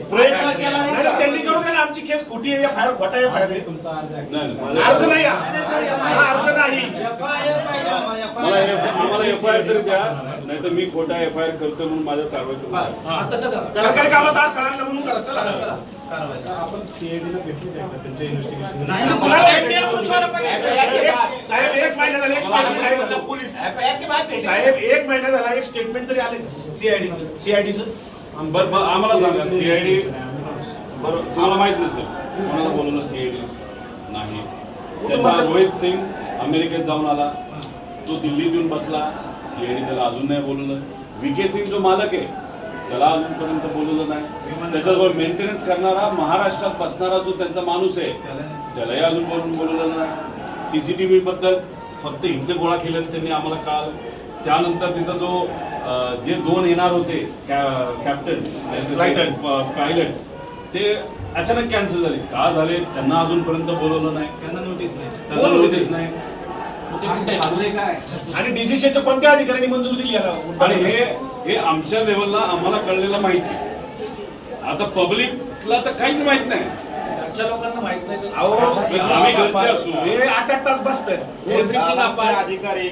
प्रयत्न केला नाही, त्यांनी करू द्या ना. आमची केस खोटी आहे, फायर खोटा आहे, फायर अर्ज नाही, अर्ज नाही. आम्हाला एफआयआर तरी द्या, नाही तर मी खोटा एफआयआर करतो म्हणून माझ्यावर कारवाई करू. सरकारी कामात आड करायला म्हणून करा. चला आपण सीआयडीला भेटली त्यांच्या इन्व्हेस्टिगेशन साहेब 1 महिना झाला एक स्टेटमेंट पोलीस साहेब 1 महिना झाला एक स्टेटमेंट तरी आले सीआयडीचं. बरं आम्हाला सांगा, सीआयडी बरोबर तुम्हाला माहित नसेल कोणाला बोलवलं सीआयडी नाही. त्याचा रोहित सिंग अमेरिकेत जाऊन आला, तो दिल्लीत येऊन बसला, सीआयडी त्याला अजून नाही बोलवलं. विके सिंग जो मालक आहे त्याला अजूनपर्यंत बोलवलं नाही. त्याच्याजवळ मेंटेनन्स करणारा महाराष्ट्रात बसणारा जो त्यांचा माणूस आहे त्यालाही अजून बोलवलं नाही. सीसीटीव्ही बद्दल फक्त इथले गोळा केले त्यांनी आम्हाला कळालं. त्यानंतर तिथं जो जे 2 येणार होते कॅप्टन पायलट ते अचानक कॅन्सल झाले. का झाले त्यांना अजूनपर्यंत बोलवलं नाही, त्यांना नोटीस नाही. आणि डीजीसीच्या कोणत्या अधिकाऱ्यांनी मंजुरी दिली याला? आणि हे आमच्या लेवलला आम्हाला कळलेलं माहिती आहे. आता पब्लिकला तर काहीच माहित नाही. लोकांना माहित नाही. आम्ही घरचे असू, हे 8 तास बसतात अधिकारी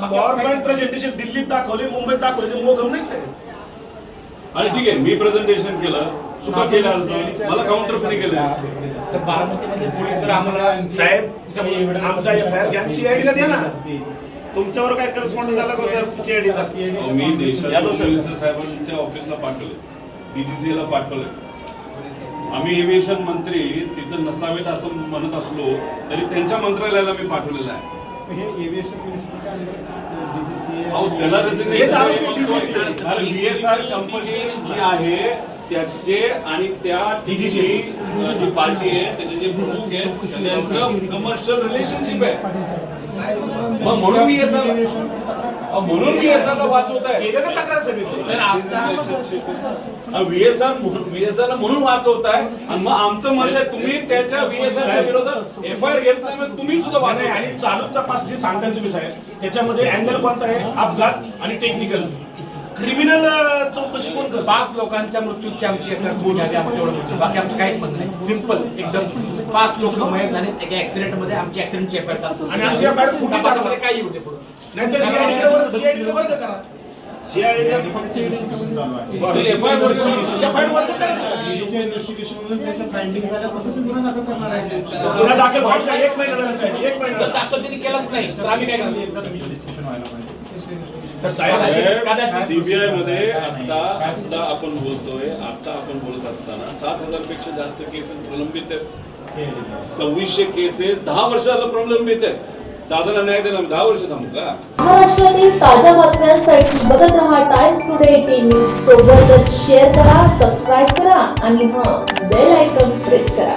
गव्हर्नमेंट प्रेझेंटेशन दिल्लीत दाखवले, मुंबईत दाखवले, ते मोगम नाही साहेब. आणि ठीक आहे मी प्रेझेंटेशन केलं, चुका केल्या मला काउंटर फ्री केलं. बारामतीमध्ये पोलीस जर आम्हाला साहेब आमचा एफआयआर द्या, सीआयडीला द्या ना. तुमच्यावर काय करस्पॉन्डन्स झाला का सर सीआयडीचा? मी देशाच्या मिनिस्टर साहेबांच्या ऑफिसला पाठवले, डीजीसीला पाठवले. आम्ही एव्हिएशन मंत्री तिथं नसावेत असं म्हणत असलो तरी त्यांच्या मंत्रालयाला मी पाठवलेलं आहे. अहो त्याला VSR कंपनी जी आहे त्याचे आणि त्या डीजीसी जी पार्टी आहे त्याचे जे प्रमुख आहे त्यांचं कमर्शियल रिलेशनशिप आहे. मग म्हणून VSR ला वाचवत आहे. VSR ला म्हणून वाचवत आहे. आणि मग आमचं म्हणलं तुम्ही त्याच्या VSR च्या विरोधात एफआयआर घेत नाही, मग तुम्ही सुद्धा वाचवा. आणि चालू तपास जे सांगताय तुम्ही साहेब त्याच्यामध्ये अँगल कोणता आहे? अपघात आणि टेक्निकल. क्रिमिनल चौकशी कोण करतो? 5 लोकांच्या मृत्यूची आमची एफआयआर खूप झाली, आमचं एवढं मृत्यू. बाकी आमचं काही पण नाही, सिंपल एकदम. 5 लोक मयत झाले एका ऍक्सिडेंट मध्ये, आमची ऍक्सिडेंटची एफआयआर टाकतो. आणि आमची एफआयआर कुठे टाकामध्ये काही येऊ दे पुढे. नाहीतर सीआयडीला वर्ग करा. सीआयडीचा एफआयआर वर्ग करायचं. गुन्हा दाखल व्हायचा 1 महिना झाला साहेब, 1 महिना दाखल त्यांनी केलाच नाही तर आम्ही काय करायचं? सीबीआय मध्ये आता आपण बोलतोय, आता आपण बोलत असताना 7,000 पेक्षा जास्त केसेस प्रलंबित आहेत. 2600 केसेस 10 वर्षाला प्रलंबित आहेत. दादाला न्याय द्यायला 10 वर्ष थांबू का? महाराष्ट्रातील ताज्या बातम्यांसाठी बघत रहा टाइम्स टुडे 18 न्यूज. सोबतच शेअर करा, सबस्क्राईब करा आणि बेल आयकॉन प्रेस करा.